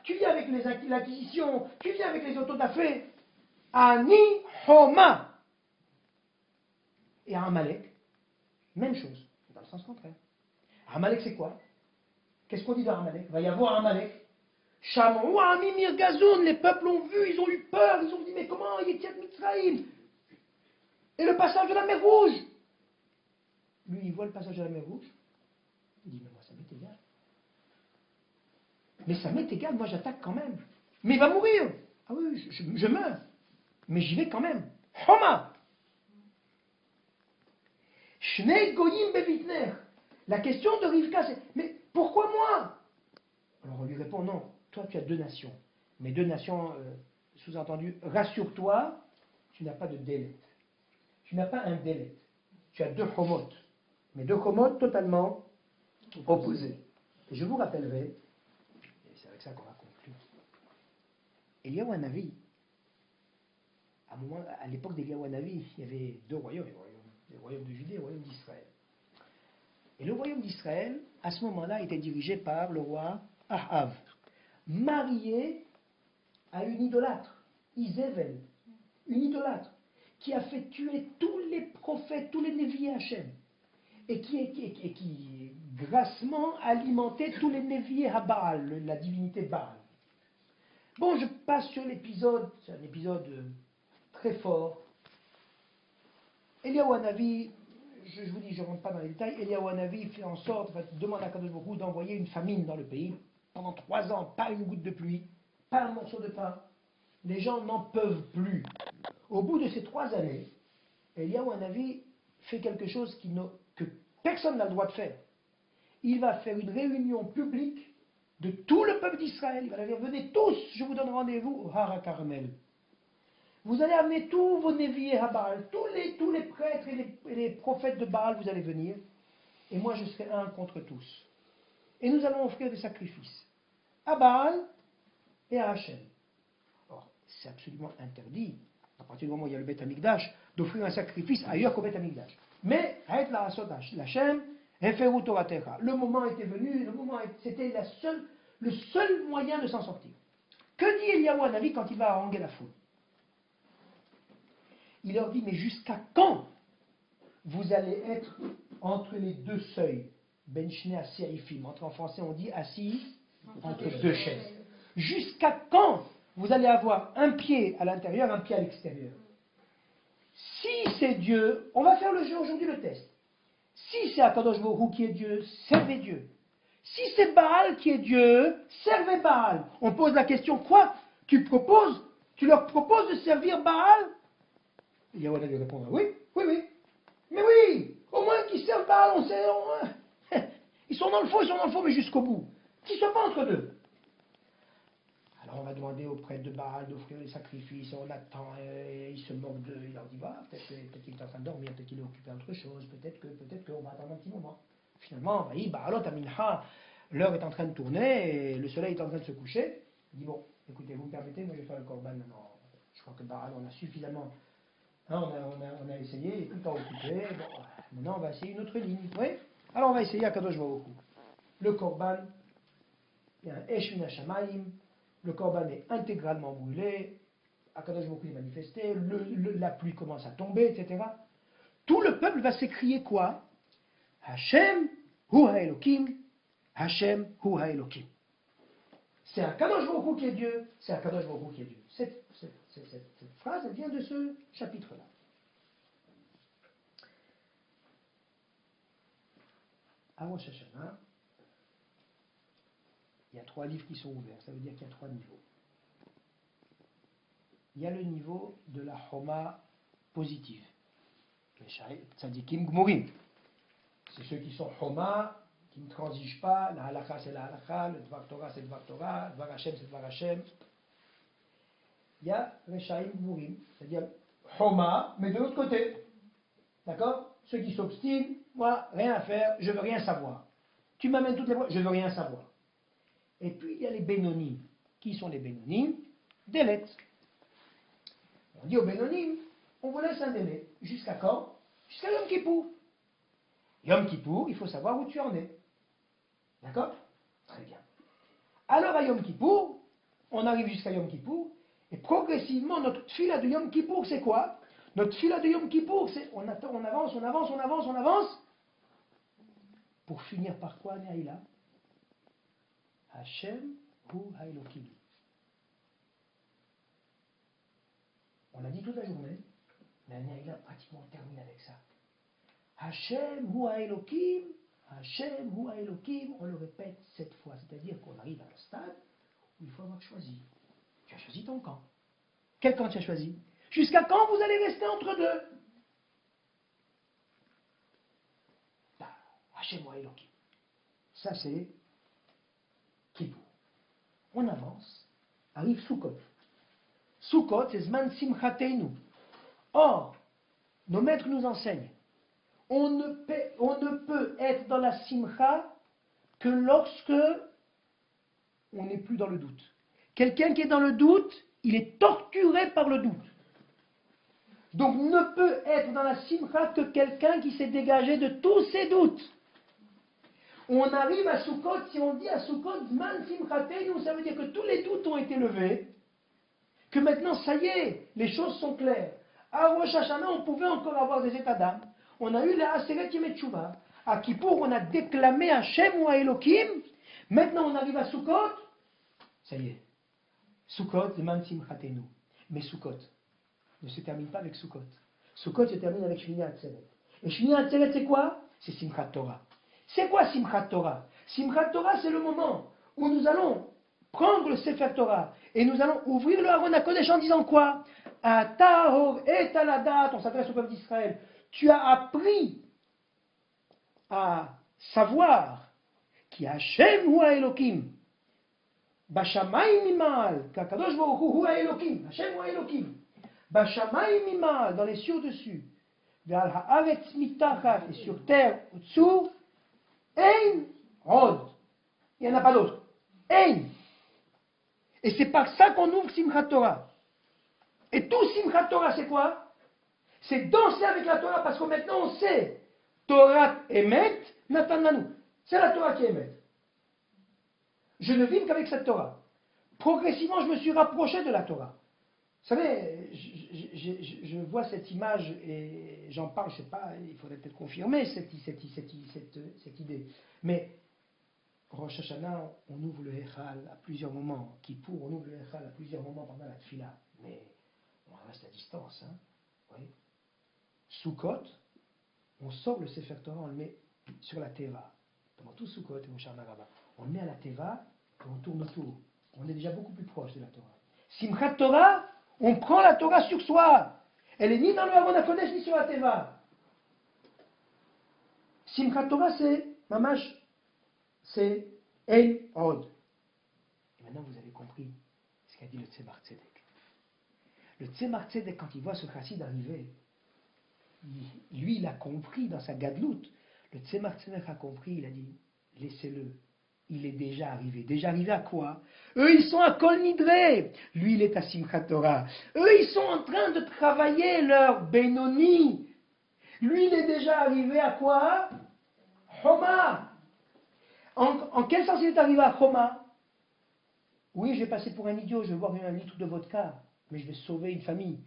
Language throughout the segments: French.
tu viens avec l'acquisition, tu viens avec les autodafés. Ani Homa. Et Amalek, même chose, dans le sens contraire. Amalek, c'est quoi? Qu'est-ce qu'on dit dans Amalek? Il va y avoir Amalek. Shamou Amimir Gazoun, les peuples ont vu, ils ont eu peur, ils ont dit mais comment Yetiat Mitzraïm? Et le passage de la mer Rouge. Lui, il voit le passage de la mer Rouge. Il dit mais moi ça m'est égal. Mais ça m'est égal, moi j'attaque quand même. Mais il va mourir. Ah oui, je meurs. Mais j'y vais quand même. Homa. Shnei Goyim Bevitner. La question de Rivka, c'est mais pourquoi moi? Alors on lui répond non. Toi, tu as deux nations. Mais deux nations, sous-entendu, rassure-toi, tu n'as pas de délai. Tu n'as pas un délai. Tu as deux chomotes. Mais deux chomotes totalement opposés. Et je vous rappellerai, et c'est avec ça qu'on va conclure, Eliyahu Hanavi, à l'époque d'Eliyahu Hanavi, il y avait deux royaumes, le royaume de Judée et le royaume d'Israël. Et le royaume d'Israël, à ce moment-là, était dirigé par le roi Ahav, marié à une idolâtre, Isével, une idolâtre, qui a fait tuer tous les prophètes, tous les Néviés Hachem, et qui grassement alimentait tous les Néviés à Baal, la divinité Baal. Bon, je passe sur l'épisode, c'est un épisode très fort. Eliyahu Hanavi, je vous dis, je ne rentre pas dans les détails, Eliyahu Hanavi fait en sorte, demande à Kadosh Baruch Hu d'envoyer une famine dans le pays. Pendant 3 ans, pas une goutte de pluie, pas un morceau de pain. Les gens n'en peuvent plus. Au bout de ces 3 années, Eliyahu Hanavi fait quelque chose que personne n'a le droit de faire. Il va faire une réunion publique de tout le peuple d'Israël. Il va leur dire, venez tous, je vous donne rendez-vous au Har HaKarmel. Vous allez amener tous vos Néviés à Baal, tous les prêtres et les prophètes de Baal, vous allez venir, et moi je serai un contre tous. Et nous allons offrir des sacrifices à Baal et à Hachem. Or, c'est absolument interdit, à partir du moment où il y a le Beth Amikdash, d'offrir un sacrifice ailleurs qu'au Beth Amikdash. Mais, le moment était venu, c'était le seul moyen de s'en sortir. Que dit Eliyahu Hanavi quand il va haranguer la foule? Il leur dit, mais jusqu'à quand vous allez être entre les deux seuils? Ben Shnei Seifim, en français on dit assis entre deux chaises. Jusqu'à quand vous allez avoir un pied à l'intérieur, un pied à l'extérieur? Si c'est Dieu, on va faire le jeu aujourd'hui, le test. Si c'est Akadosh Baruch Hu qui est Dieu, servez Dieu. Si c'est Baal qui est Dieu, servez Baal. On pose la question, quoi? Tu leur proposes de servir Baal? Il y a lui répondre, oui. Mais oui, au moins qu'ils servent Baal, on sait. Ils sont dans le faux, mais jusqu'au bout. Qui se bat entre deux? Alors on va demander aux prêtres de Baal d'offrir les sacrifices, on attend, il se moque d'eux, il leur dit, peut-être qu'il est en train de dormir, peut-être qu'il est occupé à autre chose, peut-être qu'on va attendre un petit moment. Finalement, Baalot Amincha, l'heure est en train de tourner, et le soleil est en train de se coucher. Il dit, bon, écoutez, vous me permettez, moi je vais faire le korban maintenant. Je crois que Baal, on a suffisamment... on a essayé, il est tout le temps occupé. Bon, maintenant, on va essayer une autre ligne. Oui. Alors, on va essayer à Kadosh Baruch Hu. Le korban, il y a un Esh Min HaShamayim. Le korban est intégralement brûlé. Akadosh Baruch Hu est manifesté. La pluie commence à tomber, etc. Tout le peuple va s'écrier quoi? Hashem Hu HaElokim. Hashem Hu HaElokim. C'est Akadosh Baruch Hu qui est Dieu. C'est Akadosh Baruch Hu qui est Dieu. Cette phrase, elle vient de ce chapitre-là. À Rosh Hashanah, il y a 3 livres qui sont ouverts. Ça veut dire qu'il y a 3 niveaux. Il y a le niveau de la Choma positive. Les tzadikim gmurim. C'est ceux qui sont Choma, qui ne transigent pas. La halakha, c'est la halakha. Le Dvar Torah, c'est Dvar Torah. Le Dvar Hashem, c'est Dvar Hashem. Il y a Reshaim Gmurim, c'est-à-dire Choma, mais de l'autre côté. D'accord? Ceux qui s'obstinent, moi, rien à faire, je veux rien savoir. Tu m'amènes toutes les voies, je veux rien savoir. Et puis il y a les Bénonim. Qui sont les Bénonim? Des lettres. On dit aux Bénonim, on vous laisse un délai. Jusqu'à quand? Jusqu'à Yom Kippour. Yom Kippour, il faut savoir où tu en es. D'accord? Très bien. Alors à Yom Kippour, on arrive jusqu'à Yom Kippour, et progressivement, notre tfila de Yom Kippour, c'est quoi? Notre tfila de Yom Kippour, c'est on attend, on avance, on avance, on avance, on avance, pour finir par quoi, Neaïla? Hashem hu haElokim. On l'a dit toute la journée, mais Neaïla pratiquement termine avec ça. Hashem hu haElokim, Hashem hu haElokim, on le répète 7 fois, c'est-à-dire qu'on arrive à un stade où il faut avoir choisi. Tu as choisi ton camp. Quel camp tu as choisi? Jusqu'à quand vous allez rester entre deux? Hashem hu haElokim. Ça c'est Kippour. On avance, arrive Sukkot. Sukkot, c'est Zman Simchateinu. Or, nos maîtres nous enseignent, on ne peut être dans la simcha que lorsque on n'est plus dans le doute. Quelqu'un qui est dans le doute, il est torturé par le doute. Donc ne peut être dans la simcha que quelqu'un qui s'est dégagé de tous ses doutes. On arrive à Sukkot, si on dit à Sukkot, Zman Simchateinu, ça veut dire que tous les doutes ont été levés, que maintenant, ça y est, les choses sont claires. À Rosh Hashanah, on pouvait encore avoir des états d'âme. On a eu la Aseret Yom Teshuvah. À Kippour, on a déclamé Hashem ou Elohim. Maintenant, on arrive à Sukkot. Ça y est. Sukkot, Zman Simchateinu. Mais Sukkot ne se termine pas avec Sukkot. Sukkot se termine avec Shmini Atzeret. Et Shmini Atzeret, c'est quoi? C'est Simchat Torah. C'est quoi Simchat Torah? Simchat Torah, c'est le moment où nous allons prendre le Sefer Torah et nous allons ouvrir le Aron HaKodesh en disant quoi? Atahor et Aladat, on s'adresse au peuple d'Israël. Tu as appris à savoir qui Hashem hu Elohim. Bashamayim mimal, qu'Akadosh Baruch Hu Elohim, Hashem hu Elohim. Bashamayim mimal, dans les cieux au-dessus. Ve'al haaretz mitachat, et sur terre au-dessous. Ein Rod. Il n'y en a pas d'autre. Ein. Et c'est par ça qu'on ouvre Simchat Torah. Et tout Simchat Torah, c'est quoi? C'est danser avec la Torah, parce que maintenant on sait. Torah Emet, Natan Lanu. C'est la Torah qui émet. Je ne vis qu'avec cette Torah. Progressivement, je me suis rapproché de la Torah. Vous savez, je vois cette image et j'en parle, je ne sais pas, il faudrait peut-être confirmer cette idée. Mais Rosh Hashanah, on ouvre le Echal à plusieurs moments. Kippour, on ouvre le Echal à plusieurs moments pendant la Tfila. Mais on reste à distance. Hein. Oui. Sukkot, on sort le Sefer Torah, on le met sur la Teva. Pendant tout Sukkot et Moshe Rabba. On le met à la Teva et on tourne autour. On est déjà beaucoup plus proche de la Torah. Simchat Torah, on prend la Torah sur soi. Elle est ni dans le Aron HaKodesh ni sur la Teva. Simchat Torah, c'est Mamash, c'est Ein Od. Et maintenant, vous avez compris ce qu'a dit le Tzemar Tzedek. Le Tzemar Tzedek, quand il voit ce chassid arriver, lui, il a compris dans sa gadlout. Le Tzemar Tzedek a compris, il a dit, laissez-le. Il est déjà arrivé. Déjà arrivé à quoi? Eux, ils sont à Kol Nidre. Lui, il est à Simchat Torah. Eux, ils sont en train de travailler leur Benoni. Lui, il est déjà arrivé à quoi? Homa. En quel sens il est arrivé à Homa? Oui, je vais passer pour un idiot, je vais boire un litre de vodka, mais je vais sauver une famille.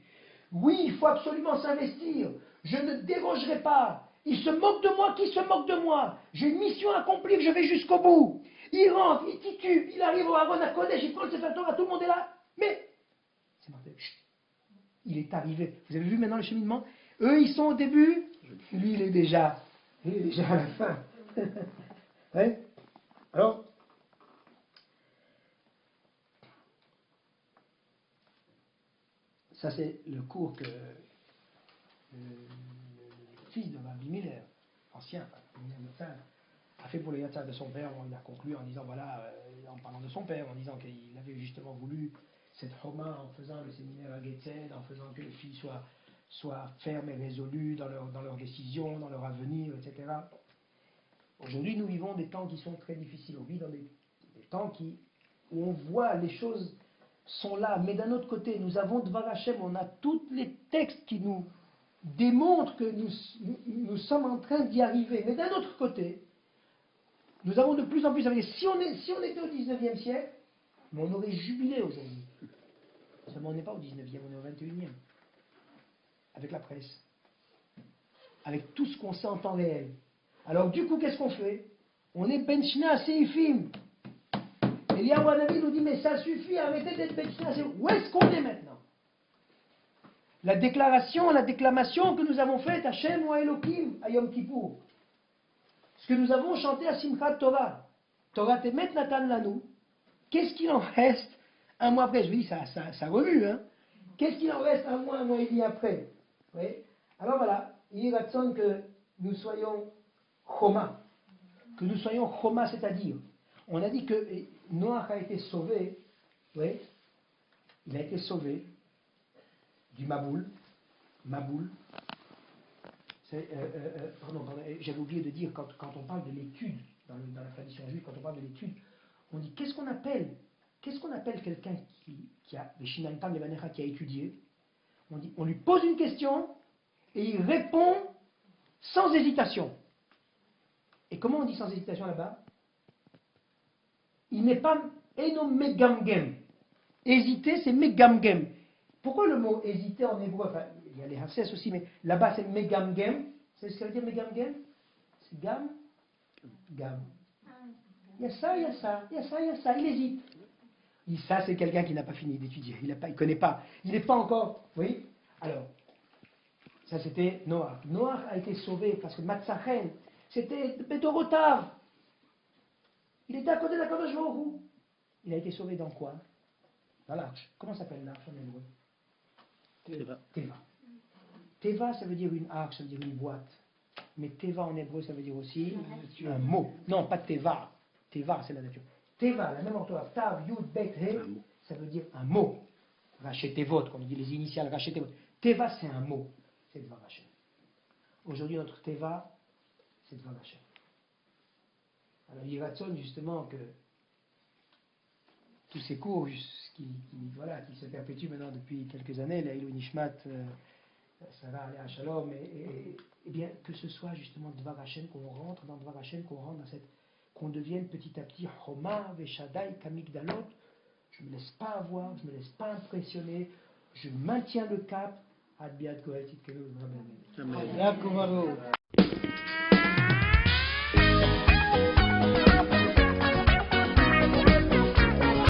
Oui, il faut absolument s'investir. Je ne dérogerai pas. Il se moque de moi, qui se moque de moi? J'ai une mission à accomplir, je vais jusqu'au bout. Il rentre, il titube, il arrive au Aron HaKodesh, il prend le Sefer Torah, tout le monde est là. Mais, c'est marqué, il est arrivé. Vous avez vu maintenant le cheminement? Eux, ils sont au début, lui, il est déjà à la fin. Ouais. Alors, ça c'est le cours que le fils de Rabbi Miller, ancien médecin, a fait pour le Yatzar de son père. Il a conclu en disant, voilà, en parlant de son père, en disant qu'il avait justement voulu cette Homa en faisant le séminaire à Getzed, en faisant que les filles soient fermes et résolues dans leurs décisions, dans leur avenir, etc. Aujourd'hui, nous vivons des temps qui sont très difficiles. On vit dans des temps où on voit les choses sont là, mais d'un autre côté, nous avons Dvar Hashem, on a tous les textes qui nous démontrent que nous sommes en train d'y arriver. Mais d'un autre côté, nous avons de plus en plus... Si on était au 19e siècle, Mais on aurait jubilé aujourd'hui. Seulement on n'est pas au 19e, on est au 21e. Avec la presse. Avec tout ce qu'on sait en temps réel. Alors du coup, qu'est-ce qu'on fait? On est benchna seifim. Eliyahu Hanavi nous dit, mais ça suffit, arrêtez d'être benchna seifim. Où est-ce qu'on est maintenant? La déclamation que nous avons faite à Shem ou Elohim, à Yom Kippour. Ce que nous avons chanté à Simchat Torah. Torah Temet Natan Lanu. Qu'est-ce qu'il en reste un mois après? Je vous dis, ça remue, hein? Qu'est-ce qu'il en reste un mois et demi après? Oui. Alors voilà, il est ratson que nous soyons choma. Que nous soyons choma, c'est-à-dire, on a dit que Noach a été sauvé, oui, il a été sauvé du Maboul. Maboul. Pardon, j'avais oublié de dire, quand on parle de l'étude, dans la tradition juive, quand on parle de l'étude, on dit qu'est-ce qu'on appelle quelqu'un qui a étudié? On lui pose une question et il répond sans hésitation. Et comment on dit sans hésitation là-bas? Il n'est pas eno megamgem. Hésiter, c'est megamgem. Pourquoi le mot hésiter en hébreu? Enfin, il y a les hafses aussi, mais là-bas c'est megamgem. C'est ce que ça veut dire megamgem? C'est gam? Gam. Il y a ça, il y a ça, il y a ça, il y a ça. Il hésite. Il dit ça, c'est quelqu'un qui n'a pas fini d'étudier. Il ne connaît pas. Il n'est pas encore. Oui? Alors, ça c'était Noach. Noach a été sauvé parce que Matzachen, c'était Bedorotav. Il était à côté de la Kadosh Baruch Hu. Il a été sauvé dans quoi? Dans l'arche. Comment s'appelle l'arche en hébreu? Teva. Teva. Teva, ça veut dire une arche, ça veut dire une boîte. Mais Teva en hébreu, ça veut dire aussi un mot. Non, pas Teva. Teva, c'est la nature. Teva, la même orthographe. Tav, Yud, Bet, He, ça veut dire un mot. Rachetevot, comme on dit les initiales, Rachetevot. Teva, c'est un mot. C'est Dvar Hashem. Aujourd'hui, notre Teva, c'est Dvar Hashem. Alors, il ratsonne justement que tous ces cours qui se perpétuent maintenant depuis quelques années, l'Aïlou Nishmat, Sarah Alea Shalom, et bien que ce soit justement Dvar Hashem, qu'on rentre dans Dvar Hashem, qu'on devienne petit à petit Choma, Veshadai, Kamigdalot. Je ne me laisse pas avoir, je ne me laisse pas impressionner, je maintiens le cap. Ad biad Goel Titkenu. Amen.